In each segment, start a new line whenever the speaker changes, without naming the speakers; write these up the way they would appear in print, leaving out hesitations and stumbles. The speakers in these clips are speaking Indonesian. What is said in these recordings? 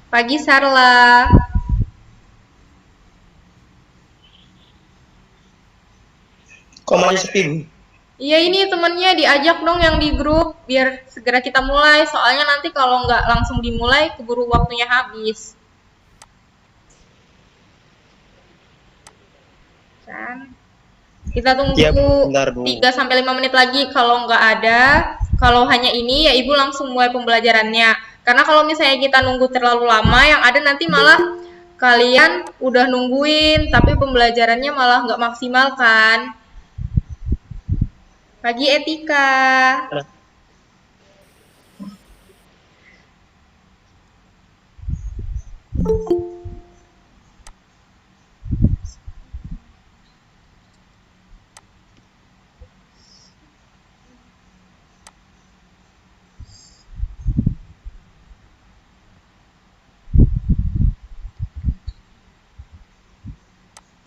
Pagi Sarla.
Kok masih sepi, Bu?
Iya ini temennya diajak dong yang di grup biar segera kita mulai. Soalnya nanti kalau nggak langsung dimulai keburu waktunya habis. Kan? Kita
Iya, Bu.
tunggu
Bentar, Bu.
3 sampai 5 menit lagi. Kalau nggak ada, kalau hanya ini ya Ibu langsung mulai pembelajarannya. Karena kalau misalnya kita nunggu terlalu lama, yang ada nanti malah kalian udah nungguin, tapi pembelajarannya malah nggak maksimal kan. Pagi Etika.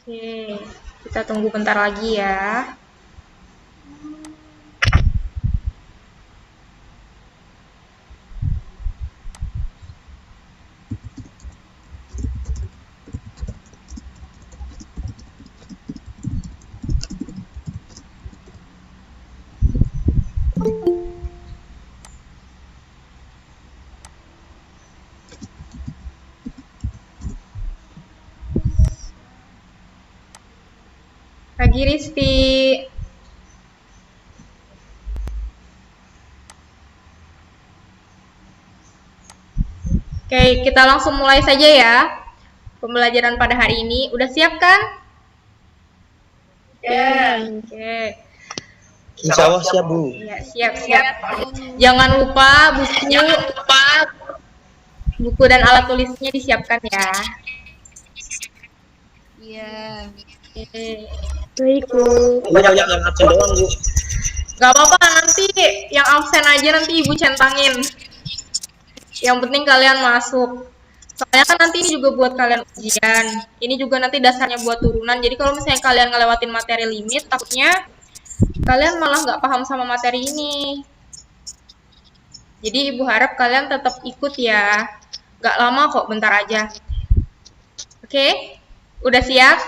Oke, kita tunggu bentar lagi ya. Pagi Risti. Oke, kita langsung mulai saja ya. Pembelajaran pada hari ini. Udah siap kan?
Ya.
Oke.
Insya Allah siap, Bu.
Ya, siap. Jangan lupa buku dan alat tulisnya disiapkan ya.
Iya.
Oke.
Baik, Bu.
Banyak yang absen doang, Bu.
Gak apa-apa, nanti yang absen aja nanti Ibu centangin. Yang penting kalian masuk. Soalnya kan nanti ini juga buat kalian ujian. Ini juga nanti dasarnya buat turunan. Jadi kalau misalnya kalian ngelewatin materi limit, takutnya kalian malah nggak paham sama materi ini. Jadi Ibu harap kalian tetap ikut ya. Nggak lama kok, bentar aja. Oke? Udah siap?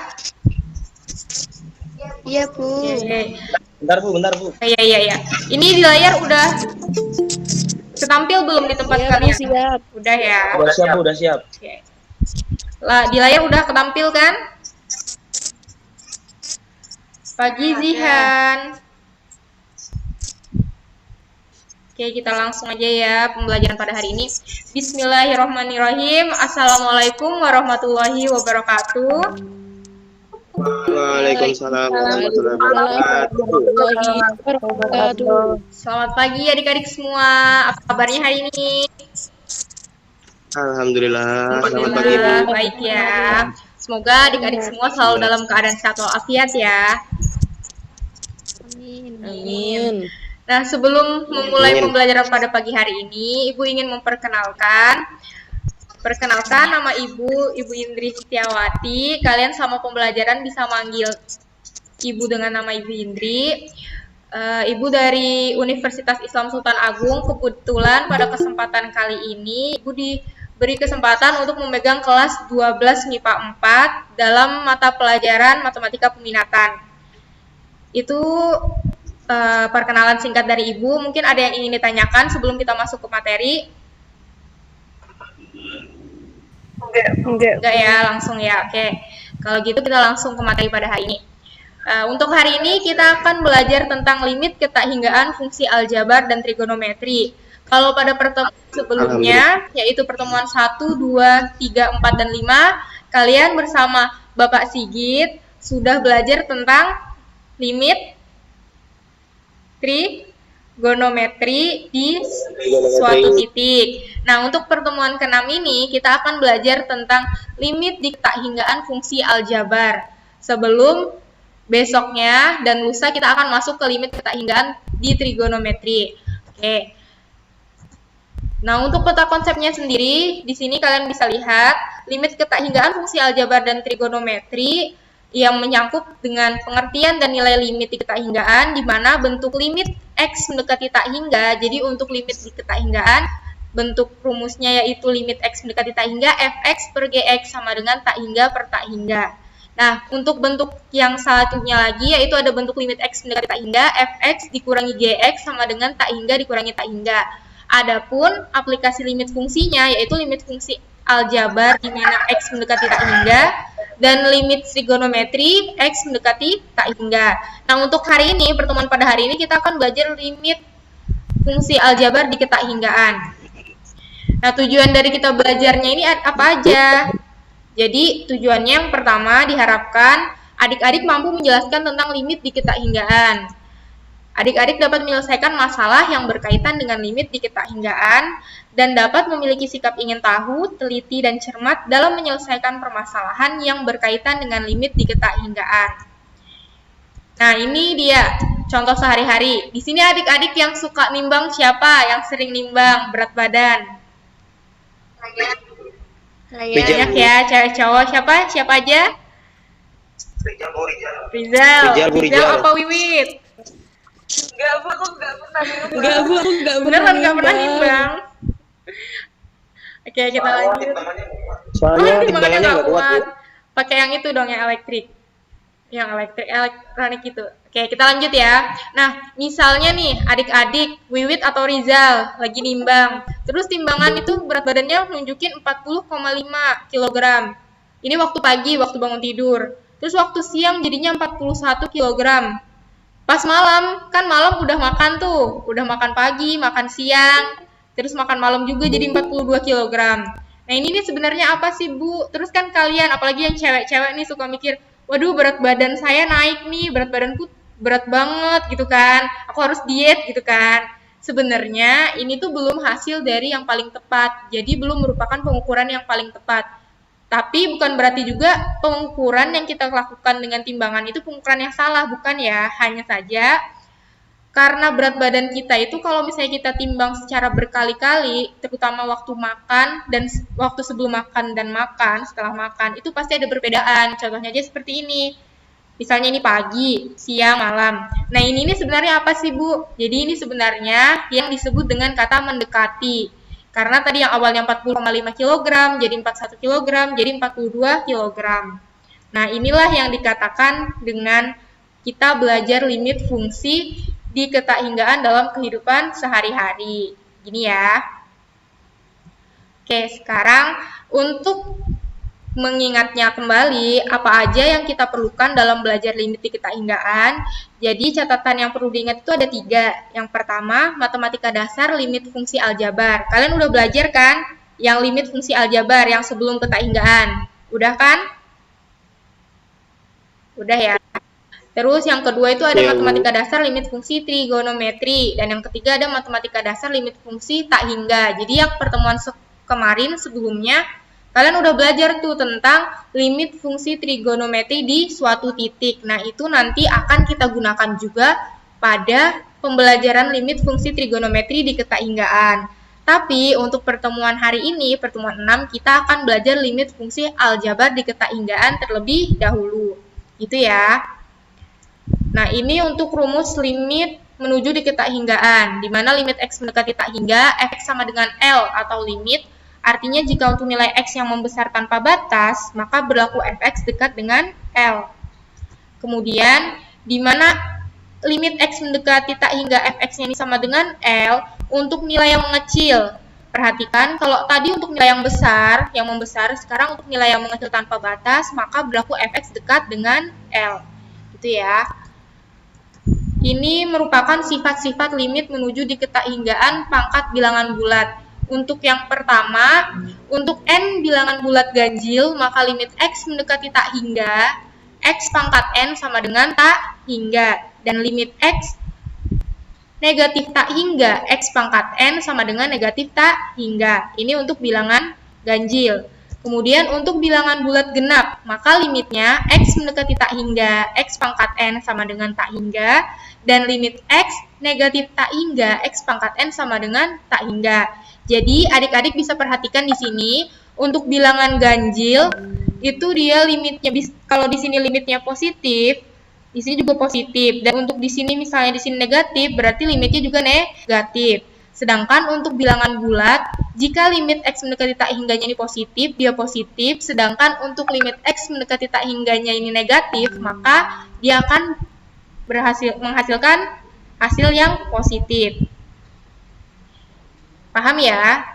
Iya, Bu.
Oke.
Bentar, Bu.
Iya. Ini di layar udah ketampil belum di tempat
Iya,
kalian?
siap.
Udah ya.
Udah siap, Bu. Udah siap.
Oke. Lah, di layar udah ketampil kan? Pagi Zihan. Oke, kita langsung aja ya pembelajaran pada hari ini. Bismillahirrahmanirrahim. Assalamualaikum warahmatullahi wabarakatuh.
Waalaikumsalam warahmatullahi
wabarakatuh.
Selamat pagi adik-adik semua. Apa kabarnya hari ini?
Alhamdulillah. Selamat pagi, Bu.
Baik ya. Semoga adik-adik semua selalu dalam keadaan sehat walafiat ya. Amin. Nah, sebelum memulai pembelajaran pada pagi hari ini, Ibu ingin Perkenalkan nama Ibu Indri Setiawati. Kalian sama pembelajaran bisa manggil Ibu dengan nama Ibu Indri. Ibu dari Universitas Islam Sultan Agung. Kebetulan pada kesempatan kali ini Ibu diberi kesempatan untuk memegang kelas 12 MIPA 4 dalam mata pelajaran Matematika Peminatan. Itu perkenalan singkat dari Ibu. Mungkin ada yang ingin ditanyakan sebelum kita masuk ke materi? Enggak ya, langsung ya. Oke. Kalau gitu kita langsung ke materi pada hari ini. Untuk hari ini kita akan belajar tentang limit ketahingaan fungsi aljabar dan trigonometri. Kalau pada pertemuan sebelumnya, yaitu pertemuan 1, 2, 3, 4, dan 5, kalian bersama Bapak Sigit sudah belajar tentang limit trigonometri di suatu titik. Nah, untuk pertemuan ke-6 ini kita akan belajar tentang limit di ketahingaan fungsi aljabar. Sebelum besoknya dan lusa kita akan masuk ke limit ketahingaan di trigonometri. Oke. Nah, untuk peta konsepnya sendiri, di sini kalian bisa lihat limit ketahingaan fungsi aljabar dan trigonometri yang menyangkut dengan pengertian dan nilai limit di ketahinggaan, di mana bentuk limit X mendekati tak hingga. Jadi untuk limit di ketahinggaan bentuk rumusnya yaitu limit X mendekati tak hingga fx per gx sama dengan tak hingga per tak hingga. Nah, untuk bentuk yang satunya lagi yaitu ada bentuk limit X mendekati tak hingga fx dikurangi gx sama dengan tak hingga dikurangi tak hingga. Adapun aplikasi limit fungsinya yaitu limit fungsi aljabar di mana X mendekati tak hingga dan limit trigonometri X mendekati tak hingga. Nah, untuk hari ini, pertemuan pada hari ini kita akan belajar limit fungsi aljabar di ketak hinggaan. Nah, tujuan dari kita belajarnya ini apa aja? Jadi, tujuannya yang pertama diharapkan adik-adik mampu menjelaskan tentang limit di ketak hinggaan. Adik-adik dapat menyelesaikan masalah yang berkaitan dengan limit di ketak hinggaan dan dapat memiliki sikap ingin tahu, teliti, dan cermat dalam menyelesaikan permasalahan yang berkaitan dengan limit di ketak hinggaan. Nah, ini dia contoh sehari-hari. Di sini adik-adik yang suka nimbang siapa? Yang sering nimbang berat badan? Banyak ya, cewek cowok. Siapa aja? Rizal apa Wiwit?
Enggak, Bu, aku enggak
Pernah nimbang. Oke, kita lanjut.
Soalnya
Timbangannya
timbangannya
nggak
nggak kuat, Bu.
Pakai yang itu dong, yang elektrik. Elektronik itu. Oke, kita lanjut ya. Nah, misalnya nih, adik-adik, Wiwit atau Rizal lagi nimbang. Terus timbangan itu berat badannya nunjukin 40,5 kg. Ini waktu pagi, waktu bangun tidur. Terus waktu siang jadinya 41 kg. Pas malam, kan malam udah makan tuh. Udah makan pagi, makan siang. Terus makan malam juga jadi 42 kg. Nah, ini nih sebenarnya apa sih, Bu? Terus kan kalian, apalagi yang cewek-cewek nih suka mikir, waduh berat badan saya naik nih, berat badanku berat banget gitu kan, aku harus diet gitu kan. Sebenarnya ini tuh belum hasil dari yang paling tepat, jadi belum merupakan pengukuran yang paling tepat. Tapi bukan berarti juga pengukuran yang kita lakukan dengan timbangan itu pengukuran yang salah, bukan ya, hanya saja karena berat badan kita itu kalau misalnya kita timbang secara berkali-kali, terutama waktu makan dan waktu sebelum makan dan makan, setelah makan, itu pasti ada perbedaan. Contohnya aja seperti ini. Misalnya ini pagi, siang, malam. Nah, ini sebenarnya apa sih, Bu? Jadi ini sebenarnya yang disebut dengan kata mendekati. Karena tadi yang awalnya 40,5 kg, jadi 41 kg, jadi 42 kg. Nah, inilah yang dikatakan dengan kita belajar limit fungsi di ketak hinggaan dalam kehidupan sehari-hari. Gini ya. Oke, sekarang untuk mengingatnya kembali, apa aja yang kita perlukan dalam belajar limit di ketak hinggaan. Jadi catatan yang perlu diingat itu ada 3. Yang pertama, matematika dasar limit fungsi aljabar. Kalian udah belajar kan yang limit fungsi aljabar yang sebelum ketak hinggaan? Udah kan? Udah ya. Terus yang kedua itu ada matematika dasar limit fungsi trigonometri. Dan yang ketiga ada matematika dasar limit fungsi tak hingga. Jadi yang pertemuan kemarin sebelumnya, kalian udah belajar tuh tentang limit fungsi trigonometri di suatu titik. Nah, itu nanti akan kita gunakan juga pada pembelajaran limit fungsi trigonometri di ketak hinggaan. Tapi untuk pertemuan hari ini, pertemuan 6, kita akan belajar limit fungsi aljabar di ketak hinggaan terlebih dahulu. Gitu ya. Nah, ini untuk rumus limit menuju di ketak hinggaan, di mana limit X mendekati tak hingga, Fx sama dengan L atau limit. Artinya jika untuk nilai X yang membesar tanpa batas, maka berlaku Fx dekat dengan L. Kemudian, di mana limit X mendekati tak hingga Fx-nya ini sama dengan L, untuk nilai yang mengecil. Perhatikan, kalau tadi untuk nilai yang besar, yang membesar, sekarang untuk nilai yang mengecil tanpa batas, maka berlaku Fx dekat dengan L. Gitu ya. Ini merupakan sifat-sifat limit menuju di ketak hinggaan pangkat bilangan bulat. Untuk yang pertama, untuk n bilangan bulat ganjil, maka limit X mendekati tak hingga, X pangkat n sama dengan tak hingga. Dan limit X negatif tak hingga, X pangkat n sama dengan negatif tak hingga. Ini untuk bilangan ganjil. Kemudian untuk bilangan bulat genap, maka limitnya X mendekati tak hingga, X pangkat n sama dengan tak hingga, dan limit X negatif tak hingga, X pangkat n sama dengan tak hingga. Jadi adik-adik bisa perhatikan di sini, untuk bilangan ganjil, itu dia limitnya, kalau di sini limitnya positif, di sini juga positif. Dan untuk di sini misalnya di sini negatif, berarti limitnya juga negatif. Sedangkan untuk bilangan bulat, jika limit X mendekati tak hingganya ini positif, dia positif. Sedangkan untuk limit X mendekati tak hingganya ini negatif, maka dia akan menghasilkan hasil yang positif. Paham ya?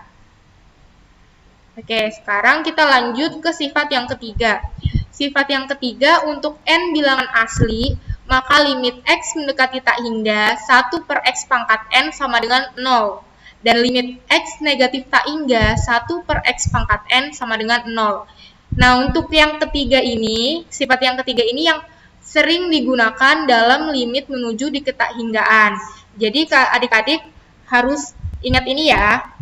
Oke, sekarang kita lanjut ke sifat yang ketiga. Sifat yang ketiga, untuk N bilangan asli, maka limit X mendekati tak hingga 1 per X pangkat N sama dengan 0. Dan limit X negatif tak hingga 1 per X pangkat N sama dengan 0. Nah, untuk yang ketiga ini, sifat yang ketiga ini yang sering digunakan dalam limit menuju di ketakhinggaan. Jadi, adik-adik harus ingat ini ya.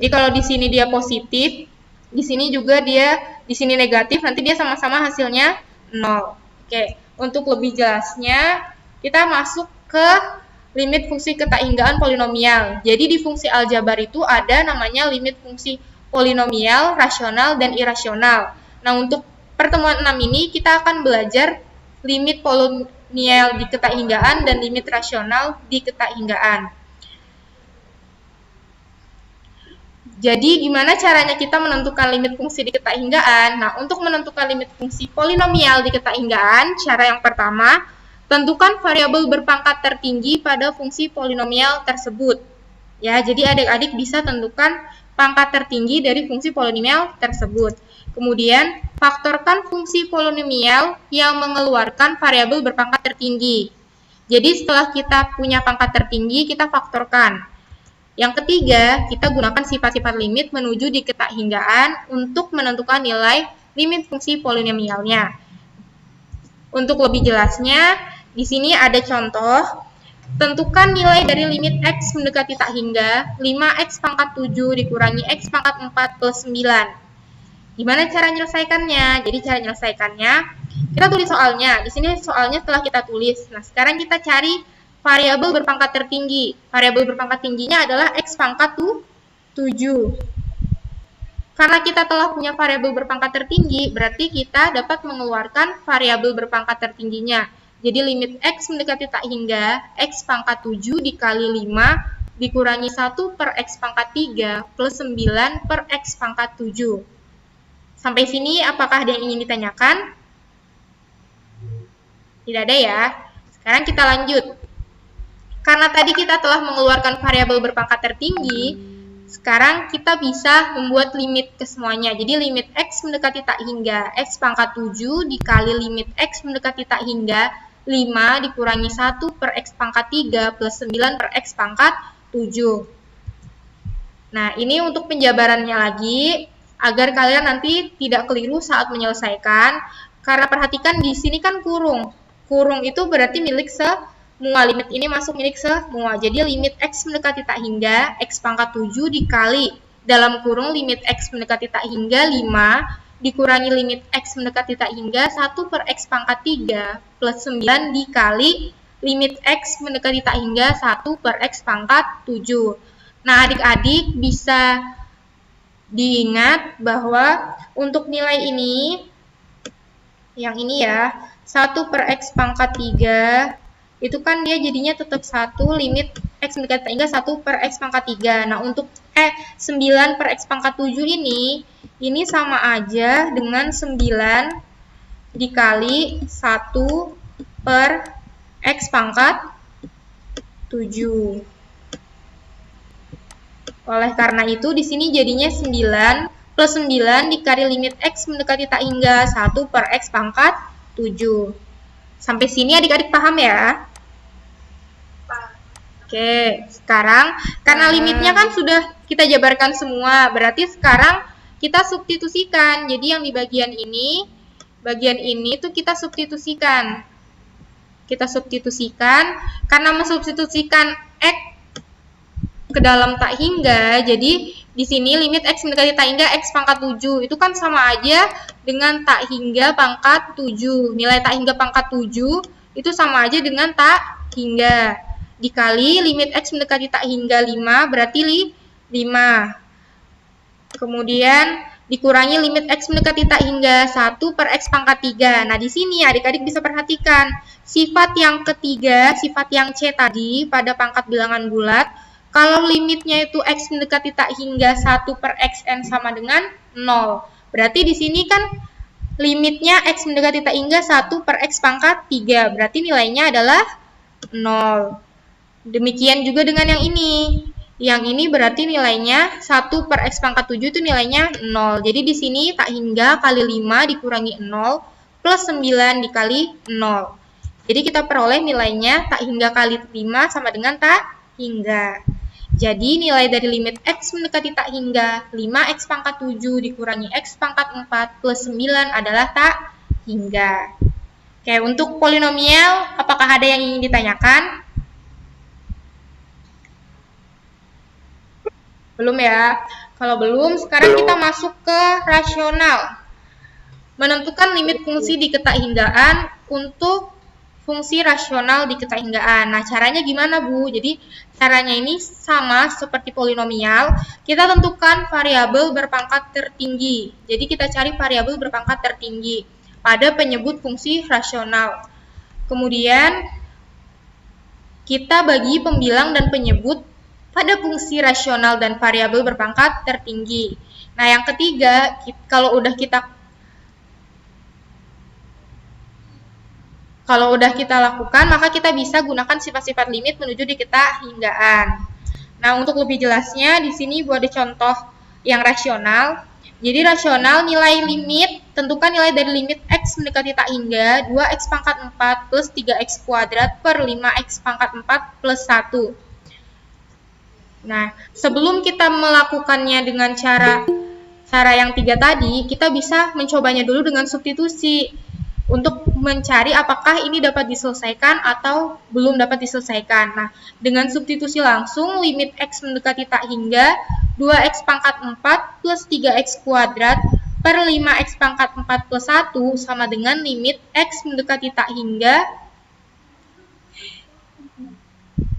Jadi, kalau di sini dia positif, di sini juga dia di sini negatif, nanti dia sama-sama hasilnya 0. Oke, untuk lebih jelasnya kita masuk ke limit fungsi ketakhinggaan polinomial. Jadi di fungsi aljabar itu ada namanya limit fungsi polinomial, rasional, dan irasional. Nah, untuk pertemuan 6 ini kita akan belajar limit polinomial di ketakhinggaan dan limit rasional di ketakhinggaan. Jadi, gimana caranya kita menentukan limit fungsi di ketakhinggaan? Nah, untuk menentukan limit fungsi polinomial di ketakhinggaan, cara yang pertama, tentukan variabel berpangkat tertinggi pada fungsi polinomial tersebut. Ya, jadi adik-adik bisa tentukan pangkat tertinggi dari fungsi polinomial tersebut. Kemudian, faktorkan fungsi polinomial yang mengeluarkan variabel berpangkat tertinggi. Jadi, setelah kita punya pangkat tertinggi, kita faktorkan. Yang ketiga, kita gunakan sifat-sifat limit menuju di ketakhinggaan untuk menentukan nilai limit fungsi polinomialnya. Untuk lebih jelasnya, di sini ada contoh. Tentukan nilai dari limit X mendekati tak hingga 5X pangkat 7 dikurangi X pangkat 4 plus 9. Gimana cara menyelesaikannya? Jadi cara menyelesaikannya, kita tulis soalnya. Di sini soalnya setelah kita tulis. Nah, sekarang kita cari variabel berpangkat tertinggi. Variabel berpangkat tingginya adalah X pangkat 7. Karena kita telah punya variabel berpangkat tertinggi, berarti kita dapat mengeluarkan variabel berpangkat tertingginya. Jadi limit X mendekati tak hingga X pangkat 7 dikali 5 dikurangi 1 per X pangkat 3 plus 9 per X pangkat 7. Sampai sini apakah ada yang ingin ditanyakan? Tidak ada ya. Sekarang kita lanjut. Karena tadi kita telah mengeluarkan variabel berpangkat tertinggi, sekarang kita bisa membuat limit ke semuanya. Jadi limit X mendekati tak hingga X pangkat 7 dikali limit X mendekati tak hingga 5 dikurangi 1 per X pangkat 3 plus 9 per X pangkat 7. Nah, ini untuk penjabarannya lagi, agar kalian nanti tidak keliru saat menyelesaikan. Karena perhatikan di sini kan kurung. Kurung itu berarti milik semua. Limit ini masuk milik semua. Jadi limit X mendekati tak hingga X pangkat 7 dikali dalam kurung limit X mendekati tak hingga 5 dikurangi limit X mendekati tak hingga 1 per X pangkat 3 plus 9 dikali limit X mendekati tak hingga 1 per X pangkat 7. Nah, adik-adik bisa diingat bahwa untuk nilai ini, yang ini ya, 1 per X pangkat 3, itu kan dia jadinya tetap 1 limit X mendekati tak hingga 1 per X pangkat 3. Nah, untuk 9 per X pangkat 7 ini sama aja dengan 9 dikali 1 per X pangkat 7. Oleh karena itu, di sini jadinya 9 plus 9 dikali limit X mendekati tak hingga 1 per X pangkat 7. Sampai sini adik-adik paham ya? Oke, sekarang karena limitnya kan sudah kita jabarkan semua, berarti sekarang kita substitusikan. Jadi yang di bagian ini tuh kita substitusikan. Kita substitusikan, karena mensubstitusikan X ke dalam tak hingga, jadi di sini limit X mendekati tak hingga X pangkat 7 itu kan sama aja dengan tak hingga pangkat 7. Nilai tak hingga pangkat 7 itu sama aja dengan tak hingga dikali limit X mendekati tak hingga 5 berarti 5. Kemudian dikurangi limit X mendekati tak hingga 1 per X pangkat 3. Nah, di sini adik-adik bisa perhatikan sifat yang ketiga, sifat yang C tadi pada pangkat bilangan bulat Kalau limitnya itu x mendekati tak hingga 1 per xn sama dengan 0. Berarti di sini kan limitnya x mendekati tak hingga 1 per x pangkat 3. Berarti nilainya adalah 0. Demikian juga dengan yang ini. Yang ini berarti nilainya 1 per x pangkat 7 itu nilainya 0. Jadi di sini tak hingga kali 5 dikurangi 0 plus 9 dikali 0. Jadi kita peroleh nilainya tak hingga kali 5 sama dengan tak hingga. Jadi nilai dari limit x mendekati tak hingga 5x pangkat 7 dikurangi x pangkat 4 plus 9 adalah tak hingga. Oke, untuk polinomial, apakah ada yang ingin ditanyakan? Belum ya? Kalau belum, sekarang kita masuk ke rasional. Menentukan limit fungsi di ketak hinggaan untuk fungsi rasional di ketak hinggaan. Nah, caranya gimana, Bu? Jadi, caranya ini sama seperti polinomial. Kita tentukan variabel berpangkat tertinggi. Jadi, kita cari variabel berpangkat tertinggi pada penyebut fungsi rasional. Kemudian, kita bagi pembilang dan penyebut pada fungsi rasional dan variabel berpangkat tertinggi. Nah, yang ketiga, kalau udah kita lakukan, maka kita bisa gunakan sifat-sifat limit menuju di ketak hinggaan. Nah, untuk lebih jelasnya, di sini buat contoh yang rasional. Jadi, rasional nilai limit, tentukan nilai dari limit x mendekati tak hingga 2x pangkat 4 plus 3x kuadrat per 5x pangkat 4 plus 1. Nah, sebelum kita melakukannya dengan cara yang 3 tadi, kita bisa mencobanya dulu dengan substitusi untuk mencari apakah ini dapat diselesaikan atau belum dapat diselesaikan. Nah, dengan substitusi langsung, limit x mendekati tak hingga 2x pangkat 4 plus 3x kuadrat per 5x pangkat 4 plus 1 sama dengan limit x mendekati tak hingga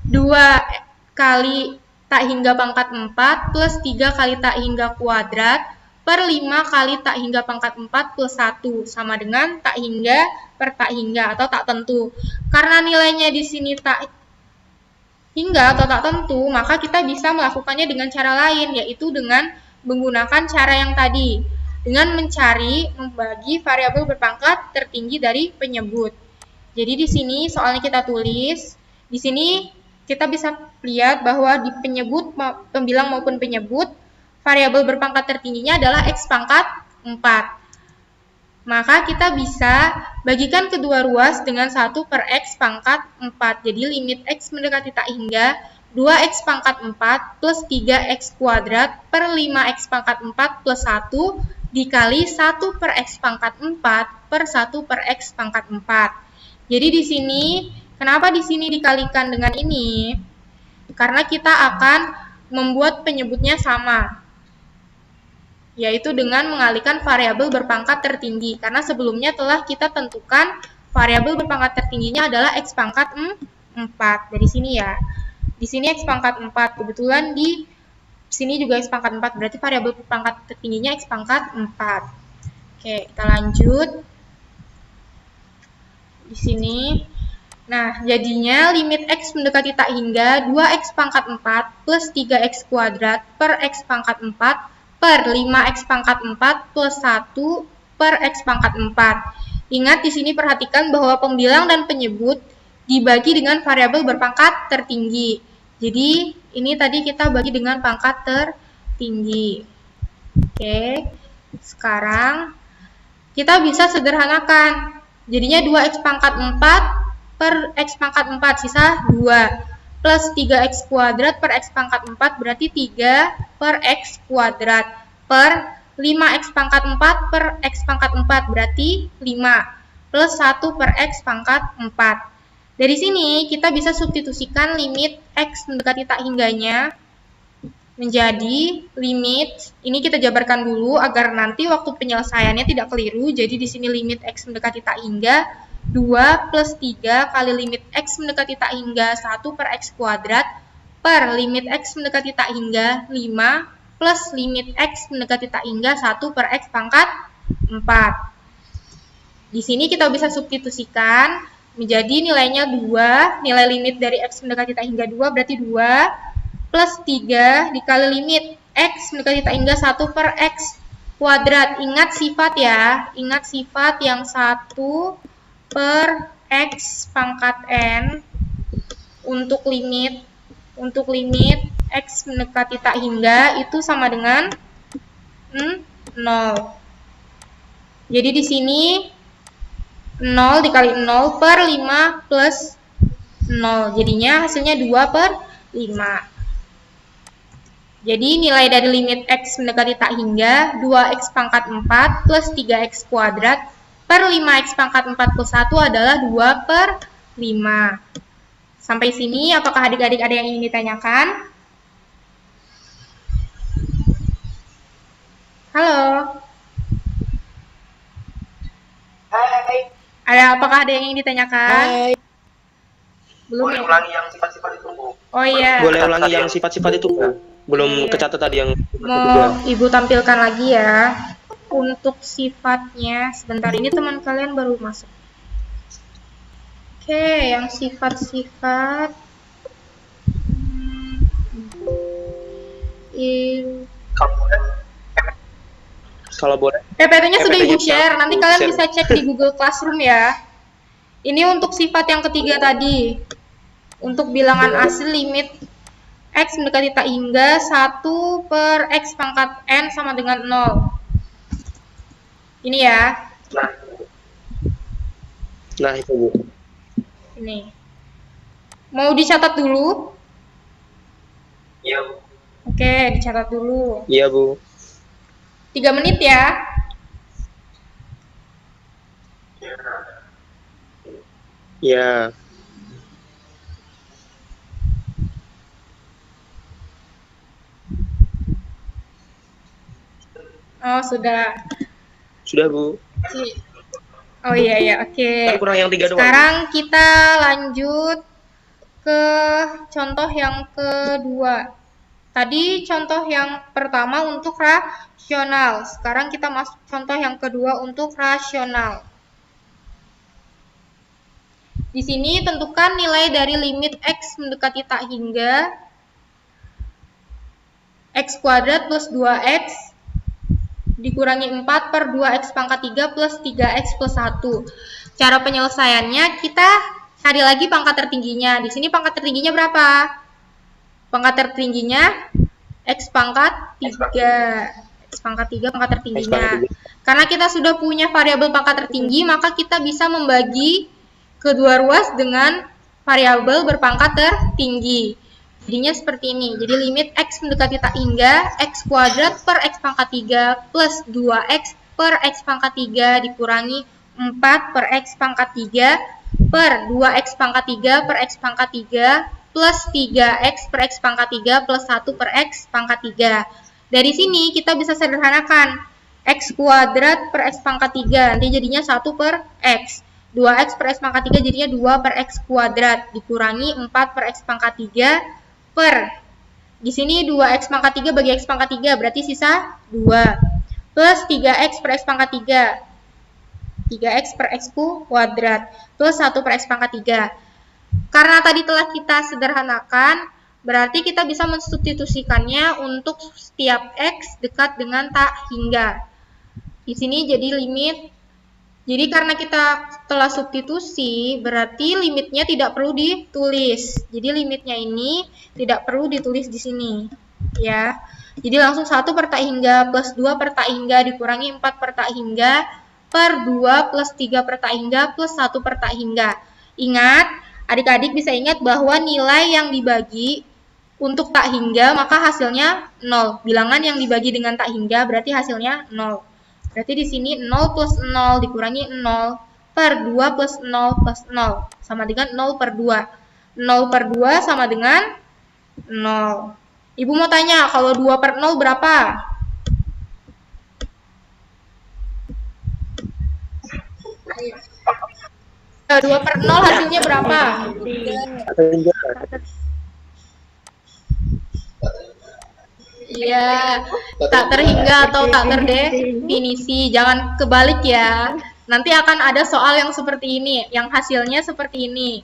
2 kali tak hingga pangkat 4 plus 3 kali tak hingga kuadrat per 5 kali tak hingga pangkat 4 plus 1 sama dengan tak hingga per tak hingga atau tak tentu. Karena nilainya di sini tak hingga atau tak tentu, maka kita bisa melakukannya dengan cara lain, yaitu dengan menggunakan cara yang tadi, dengan membagi variabel berpangkat tertinggi dari penyebut. Jadi di sini soalnya kita tulis, di sini kita bisa lihat bahwa di penyebut, pembilang maupun penyebut, variabel berpangkat tertingginya adalah x pangkat 4. Maka kita bisa bagikan kedua ruas dengan 1 per x pangkat 4. Jadi limit x mendekati tak hingga 2x pangkat 4 plus 3x kuadrat per 5x pangkat 4 plus 1 dikali 1 per x pangkat 4 per 1 per x pangkat 4. Jadi di sini, kenapa di sini dikalikan dengan ini? Karena kita akan membuat penyebutnya sama, yaitu dengan mengalihkan variabel berpangkat tertinggi. Karena sebelumnya telah kita tentukan variabel berpangkat tertingginya adalah x pangkat 4. Dari sini ya. Di sini x pangkat 4. Kebetulan di sini juga x pangkat 4. Berarti variabel berpangkat tertingginya x pangkat 4. Oke, kita lanjut. Di sini. Nah, jadinya limit x mendekati tak hingga 2x pangkat 4 plus 3x kuadrat per x pangkat 4 per 5x pangkat 4 plus 1 per x pangkat 4. Ingat di sini perhatikan bahwa pembilang dan penyebut dibagi dengan variabel berpangkat tertinggi. Jadi, ini tadi kita bagi dengan pangkat tertinggi. Oke, sekarang kita bisa sederhanakan. Jadinya 2x pangkat 4 per x pangkat 4, sisa 2. Plus 3x kuadrat per x pangkat 4 berarti 3 per x kuadrat per 5x pangkat 4 per x pangkat 4 berarti 5 plus 1 per x pangkat 4. Dari sini kita bisa substitusikan limit x mendekati tak hingganya menjadi limit, ini kita jabarkan dulu agar nanti waktu penyelesaiannya tidak keliru. Jadi di sini limit x mendekati tak hingga 2 plus 3 kali limit x mendekati tak hingga 1 per x kuadrat per limit x mendekati tak hingga 5 plus limit x mendekati tak hingga 1 per x pangkat 4. Di sini kita bisa substitusikan menjadi nilainya 2, nilai limit dari x mendekati tak hingga 2 berarti 2 plus 3 dikali limit X mendekati tak hingga 1 per X kuadrat. Ingat sifat ya, ingat sifat yang 1 per X pangkat N untuk limit X mendekati tak hingga itu sama dengan 0. Jadi di sini 0 dikali 0 per 5 plus 0. Jadinya hasilnya 2 per 5. Jadi nilai dari limit X mendekati tak hingga 2X pangkat 4 plus 3X kuadrat per 5X pangkat 4 plus 1 adalah 2 per 5. Sampai sini apakah adik-adik ada yang ingin ditanyakan? Halo?
Hai.
Apakah ada yang ingin ditanyakan? Belum.
Boleh ulangi yang sifat-sifat itu, Bu.
Oh iya.
Boleh ulangi yang sifat-sifat itu, Bu. Belum
Iya.
kecatat tadi yang
Mau Ibu tampilkan lagi ya. Untuk sifatnya, sebentar ini teman kalian baru masuk. Oke, yang sifat-sifat
kalau boleh.
PPT-nya sudah Ibu
PPT-nya
share. Nanti
Ibu
kalian
share.
bisa cek di Google Classroom ya. Ini untuk sifat yang ketiga tadi. Untuk bilangan asli limit X mendekati tak hingga 1 per X pangkat N sama dengan 0. Ini ya.
Nah, itu, Bu.
Ini. Mau dicatat dulu?
Iya, Bu.
Oke, dicatat dulu.
Iya, Bu.
3 menit ya.
Iya.
Oh, sudah.
Sudah, Bu.
Oh iya ya, oke.
Kan kurang yang 3 doang.
Sekarang kita lanjut ke contoh yang kedua. Tadi contoh yang pertama untuk rasional. Sekarang kita masuk contoh yang kedua untuk rasional. Di sini tentukan nilai dari limit X mendekati tak hingga X kuadrat plus 2X dikurangi 4 per 2X pangkat 3 plus 3X plus 1. Cara penyelesaiannya kita cari lagi pangkat tertingginya. Di sini pangkat tertingginya berapa? Pangkat tertingginya X pangkat 3. X pangkat 3 pangkat tertingginya. Karena kita sudah punya variabel pangkat tertinggi, maka kita bisa membagi kedua ruas dengan variabel berpangkat tertinggi. Jadinya seperti ini. Jadi limit X mendekati tak hingga X kuadrat per X pangkat 3 plus 2X per X pangkat 3 dikurangi 4 per X pangkat 3 per 2X pangkat 3 per X pangkat 3 plus 3X per X pangkat 3 plus 1 per X pangkat 3. Dari sini kita bisa sederhanakan. X kuadrat per X pangkat 3. Nanti jadinya 1 per X. 2X per X pangkat 3 jadinya 2 per X kuadrat. Dikurangi 4 per X pangkat 3 per, di sini 2X pangkat 3 bagi X pangkat 3, berarti sisa 2. Plus 3X per X pangkat 3. 3X per X kuadrat. Plus 1 per X pangkat 3. Karena tadi telah kita sederhanakan, berarti kita bisa mensubstitusikannya untuk setiap X dekat dengan tak hingga. Di sini jadi limit. Jadi karena kita telah substitusi, berarti limitnya tidak perlu ditulis. Jadi limitnya ini tidak perlu ditulis di sini, ya. Jadi langsung 1 per tak hingga plus 2 per tak hingga dikurangi 4 per tak hingga per 2 plus 3 per tak hingga plus 1 per tak hingga. Ingat, adik-adik bisa ingat bahwa nilai yang dibagi untuk tak hingga maka hasilnya 0. Bilangan yang dibagi dengan tak hingga berarti hasilnya 0. Berarti di sini 0 plus 0 dikurangi 0 per 2 plus 0 plus 0 sama dengan 0 per 2. 0 per 2 sama dengan 0. Ibu mau tanya, kalau 2 per 0 berapa? 2 per 0 hasilnya berapa? Iya, tak terhingga atau tak terdefinisi. Jangan kebalik ya. Nanti akan ada soal yang seperti ini, yang hasilnya seperti ini.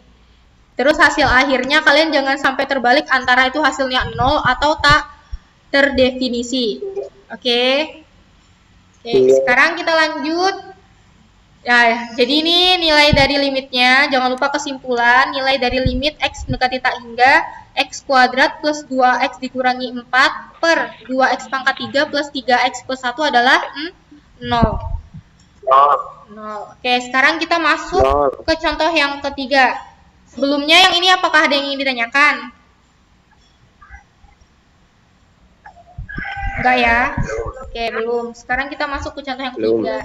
Terus hasil akhirnya kalian jangan sampai terbalik antara itu hasilnya 0 atau tak terdefinisi. Oke. Sekarang kita lanjut. Ya, jadi ini nilai dari limitnya. Jangan lupa kesimpulan. Nilai dari limit x mendekati tak hingga x kuadrat plus 2x dikurangi 4 per 2x pangkat 3 plus 3x plus 1 adalah 0. Oke, sekarang kita masuk ke contoh yang ketiga. Sebelumnya yang ini apakah ada yang ingin ditanyakan? Enggak ya? Oke, belum. Sekarang kita masuk ke contoh yang ketiga.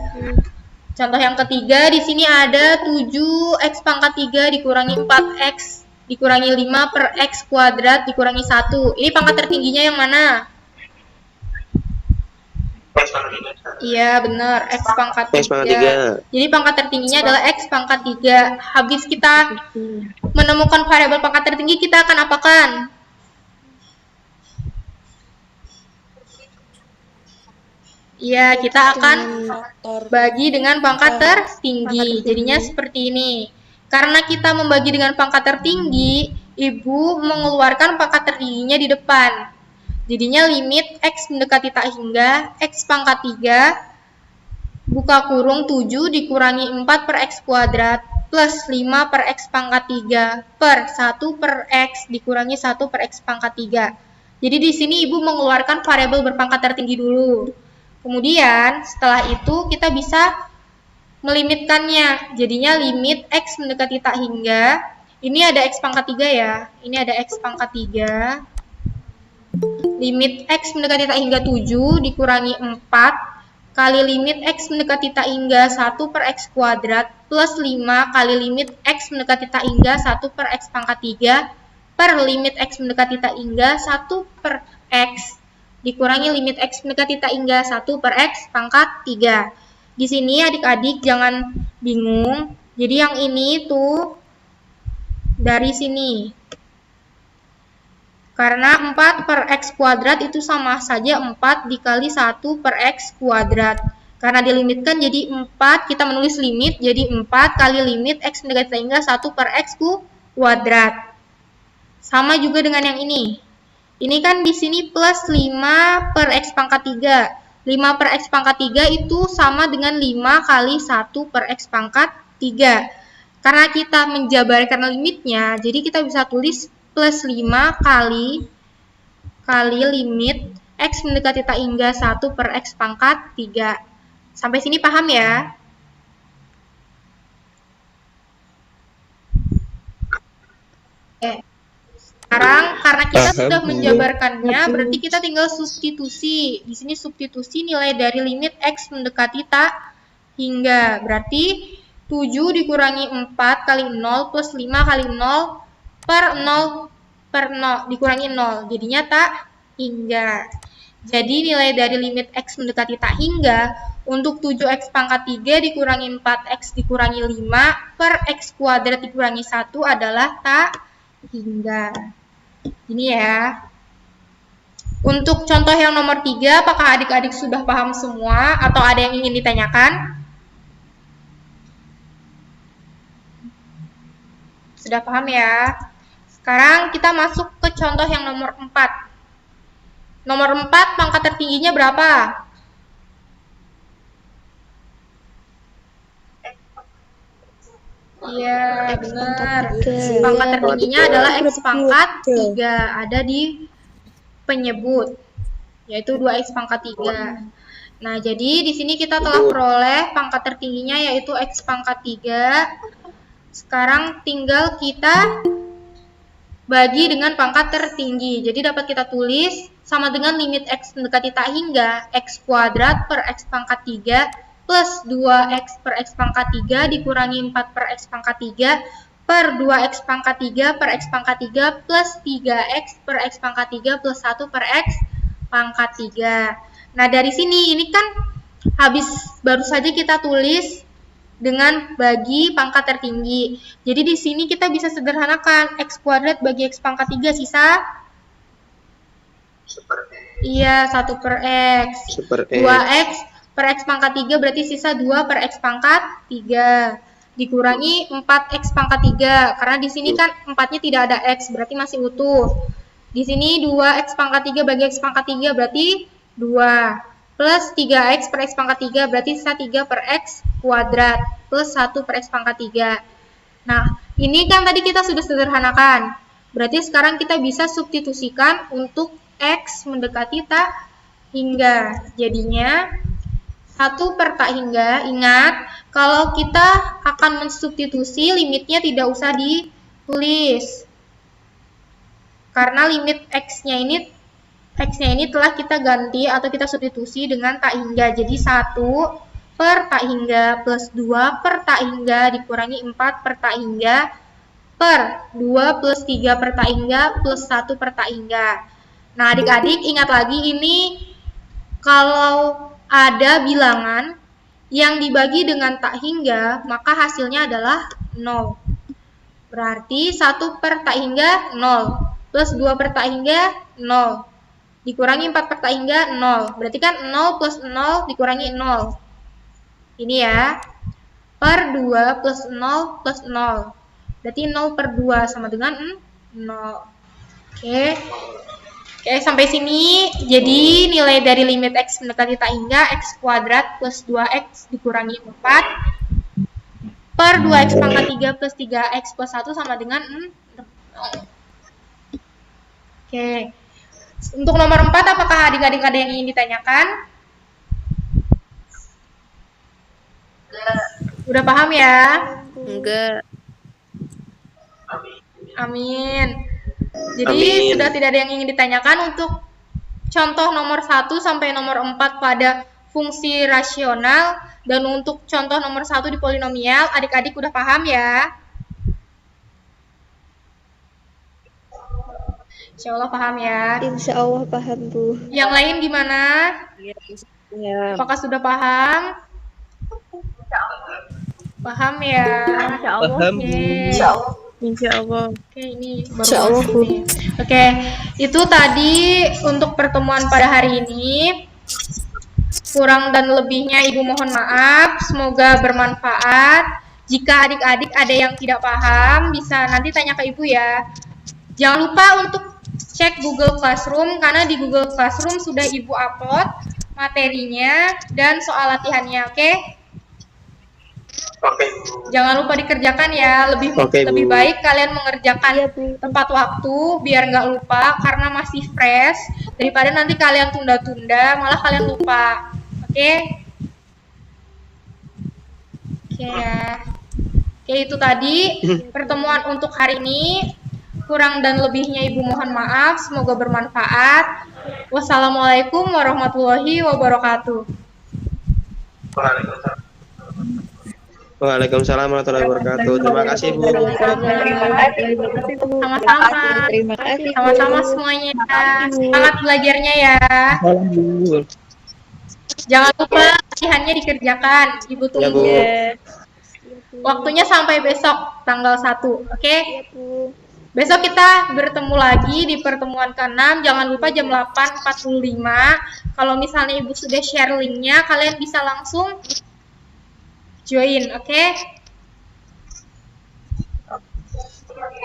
Contoh yang ketiga, di sini ada 7x pangkat 3 dikurangi 4x dikurangi 5 per x kuadrat dikurangi 1. Ini pangkat tertingginya yang mana? Iya, benar. X pangkat 3. Jadi pangkat tertingginya adalah X pangkat 3. Habis kita menemukan variabel pangkat tertinggi, kita akan apakan? Iya, kita akan bagi dengan pangkat tertinggi. Jadinya seperti ini. Karena kita membagi dengan pangkat tertinggi, Ibu mengeluarkan pangkat tertingginya di depan. Jadinya limit x mendekati tak hingga x pangkat 3 buka kurung 7 dikurangi 4 per x kuadrat plus 5 per x pangkat 3 per 1 per x dikurangi 1 per x pangkat 3. Jadi di sini Ibu mengeluarkan variabel berpangkat tertinggi dulu. Kemudian setelah itu kita bisa melimitkannya. Jadinya limit x mendekati tak hingga, ini ada x pangkat 3 ya. Ini ada x pangkat 3. Limit x mendekati tak hingga 7 dikurangi 4 kali limit x mendekati tak hingga 1 per x kuadrat plus 5 kali limit x mendekati tak hingga 1 per x pangkat 3 per limit x mendekati tak hingga 1 per x dikurangi limit x mendekati tak hingga 1 per x pangkat 3. Di sini adik-adik jangan bingung. Jadi yang ini tuh dari sini. Karena 4 per x kuadrat itu sama saja 4 dikali 1 per x kuadrat. Karena dilimitkan jadi 4, kita menulis limit jadi 4 kali limit x mendekati hingga 1 per x kuadrat. Sama juga dengan yang ini. Ini kan di sini plus 5 per x pangkat 3. 5 per x pangkat 3 itu sama dengan 5 kali 1 per x pangkat 3. Karena kita menjabarkan limitnya, jadi kita bisa tulis plus 5 kali limit x mendekati tak hingga 1 per x pangkat 3. Sampai sini paham ya? Oke. Sekarang karena kita sudah menjabarkannya, berarti kita tinggal substitusi. Di sini substitusi nilai dari limit x mendekati tak hingga. Berarti 7 dikurangi 4 kali 0 plus 5 kali 0 per 0 dikurangi 0, jadinya tak hingga. Jadi nilai dari limit x mendekati tak hingga untuk 7x pangkat 3 dikurangi 4x dikurangi 5 per x kuadrat dikurangi 1 adalah tak hingga. Ini ya. Untuk contoh yang nomor 3, apakah adik-adik sudah paham semua atau ada yang ingin ditanyakan? Sudah paham ya? Sekarang kita masuk ke contoh yang nomor 4. Nomor 4 pangkat tertingginya berapa? Iya, benar. Pangkat tertingginya adalah x pangkat 3. Ada di penyebut, yaitu 2x pangkat 3. Nah, jadi di sini kita telah peroleh pangkat tertingginya yaitu x pangkat 3. Sekarang tinggal kita bagi dengan pangkat tertinggi. Jadi dapat kita tulis sama dengan limit x mendekati tak hingga x kuadrat per x pangkat 3 plus 2x per x pangkat 3 dikurangi 4 per x pangkat 3 per 2x pangkat 3 per x pangkat 3 plus 3x per x pangkat 3 plus 1 per x pangkat 3. Nah, dari sini ini kan baru saja kita tulis dengan bagi pangkat tertinggi. Jadi di sini kita bisa sederhanakan x kuadrat bagi x pangkat 3 sisa? Iya, 1 per x. 2x per x pangkat 3 berarti sisa 2 per x pangkat 3. dikurangi 4x pangkat 3. Karena di sini kan 4-nya tidak ada x, berarti masih utuh. Di sini 2x pangkat 3 bagi x pangkat 3 berarti 2. Plus 3x per x pangkat 3 berarti sisa 3 per x kuadrat. Plus 1 per x pangkat 3. Nah, ini kan tadi kita sudah sederhanakan. Berarti sekarang kita bisa substitusikan untuk x mendekati tak hingga. Jadinya 1 per tak hingga. Ingat, kalau kita akan mensubstitusi, limitnya tidak usah ditulis. Karena limit x-nya ini telah kita ganti atau kita substitusi dengan tak hingga. Jadi 1 per tak hingga plus 2 per tak hingga dikurangi 4 per tak hingga per 2 plus 3 per tak hingga plus 1 per tak hingga. Nah, adik-adik ingat lagi ini kalau ada bilangan yang dibagi dengan tak hingga, maka hasilnya adalah 0. Berarti 1 per tak hingga 0, plus 2 per tak hingga 0, dikurangi 4 per tak hingga 0. Berarti kan 0 plus 0 dikurangi 0. Ini ya, per 2 plus 0 plus 0. Berarti 0 per 2 sama dengan 0. Oke, sampai sini. Jadi nilai dari limit x mendekati tak hingga x kuadrat plus 2x dikurangi 4 per 2x pangkat 3 plus 3x plus 1 sama dengan 0. Oke. Untuk nomor 4, apakah adik-adik ada yang ingin ditanyakan? Udah paham ya?
Enggak.
Amin. Jadi
Amin.
sudah tidak ada yang ingin ditanyakan untuk contoh nomor 1 sampai nomor 4 pada fungsi rasional, dan untuk contoh nomor 1 di polinomial, adik-adik udah paham ya? Insya Allah paham ya?
Insya Allah paham, Bu.
Yang lain gimana?
Ya.
Apakah sudah paham? Paham ya?
Insya Allah.
Paham, Bu.
Oke.
Insya Allah.
Oke, ini baru
Insya Allah,
masuk
Bu.
nih. Oke, itu tadi untuk pertemuan pada hari ini. Kurang dan lebihnya Ibu mohon maaf. Semoga bermanfaat. Jika adik-adik ada yang tidak paham, bisa nanti tanya ke Ibu ya. Jangan lupa untuk cek Google Classroom, karena di Google Classroom sudah Ibu upload materinya dan soal latihannya, oke?
Oke.
Jangan lupa dikerjakan ya,
Oke,
lebih
Bu.
baik kalian mengerjakan
Iya, Bu.
tepat waktu biar nggak lupa, karena masih fresh, daripada nanti kalian tunda-tunda malah kalian lupa. Oke? Oke ya. Oke, itu tadi pertemuan untuk hari ini. Kurang dan lebihnya Ibu mohon maaf, semoga bermanfaat. Wassalamualaikum warahmatullahi wabarakatuh.
Waalaikumsalam warahmatullahi wabarakatuh. Terima kasih, Bu.
Sama-sama.
Terima kasih, Bu.
Sama-sama semuanya. Semangat belajarnya ya. Jangan lupa latihannya dikerjakan. Ibu
Ya, Bu.
tunggu. Waktunya sampai besok tanggal 1. Oke?
Iya, Bu.
Besok kita bertemu lagi di pertemuan ke-6. Jangan lupa jam 8.45. Kalau misalnya Ibu sudah share linknya, kalian bisa langsung join, oke?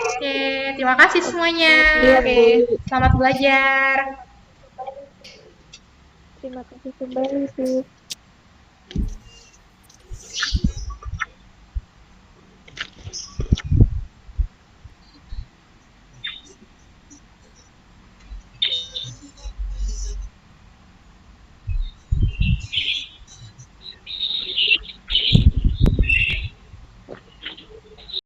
Oke, terima kasih semuanya.
Iya,
Oke, selamat belajar.
Terima kasih kembali, Bu.